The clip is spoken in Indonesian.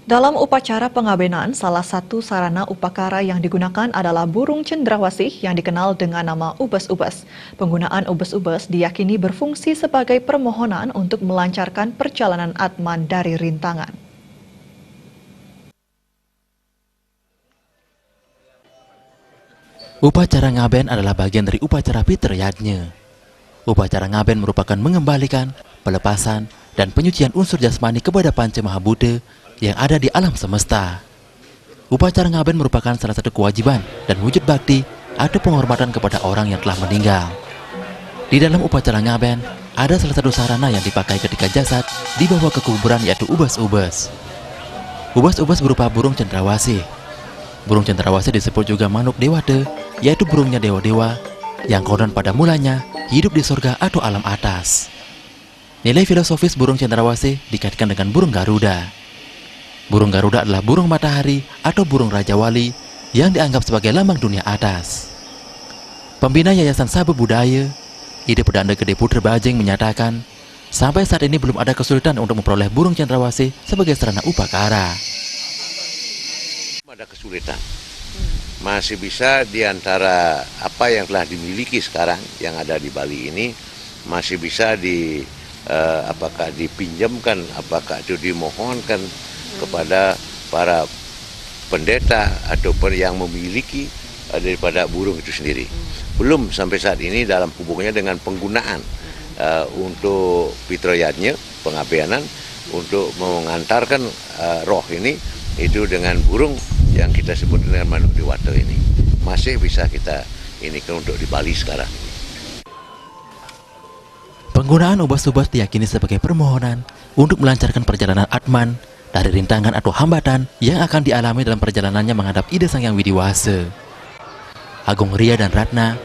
Dalam upacara pengabenan, salah satu sarana upakara yang digunakan adalah burung cendrawasih yang dikenal dengan nama ubes-ubes. Penggunaan ubes-ubes diyakini berfungsi sebagai permohonan untuk melancarkan perjalanan Atman dari rintangan. Upacara ngaben adalah bagian dari upacara Pitr Yajnya. Upacara ngaben merupakan mengembalikan, pelepasan, dan penyucian unsur jasmani kepada Panca Maha Buddha yang ada di alam semesta. Upacara ngaben merupakan salah satu kewajiban dan wujud bakti atau penghormatan kepada orang yang telah meninggal. Di dalam upacara ngaben, ada salah satu sarana yang dipakai ketika jasad dibawa ke kuburan, yaitu ubes-ubes. Ubes-ubes berupa burung cendrawasih. Burung cendrawasih disebut juga manuk dewata, yaitu burungnya dewa-dewa yang konon pada mulanya hidup di surga atau alam atas. Nilai filosofis burung cendrawasih dikaitkan dengan burung Garuda. Burung Garuda adalah burung matahari atau burung Raja Wali yang dianggap sebagai lambang dunia atas. Pembina Yayasan Sabah Budaya, Ide Pedanda Gede Putra Bajeng menyatakan, sampai saat ini belum ada kesulitan untuk memperoleh burung cendrawasih sebagai sarana upakara. Ada kesulitan, masih bisa di antara apa yang telah dimiliki sekarang yang ada di Bali ini masih bisa apakah dipinjamkan, apakah itu dimohonkan kepada para pendeta ataupun yang memiliki daripada burung itu sendiri. Belum sampai saat ini dalam hubungannya dengan penggunaan untuk Pitr Yajnya, pengabeanan, untuk mengantarkan roh ini itu dengan burung yang kita sebut dengan manuk dewata ini. Masih bisa kita ini untuk di Bali sekarang. Penggunaan ubas-ubas diyakini sebagai permohonan untuk melancarkan perjalanan Atman dari rintangan atau hambatan yang akan dialami dalam perjalanannya menghadap Ida Sang Hyang Widiwasa. Agung Ria dan Ratna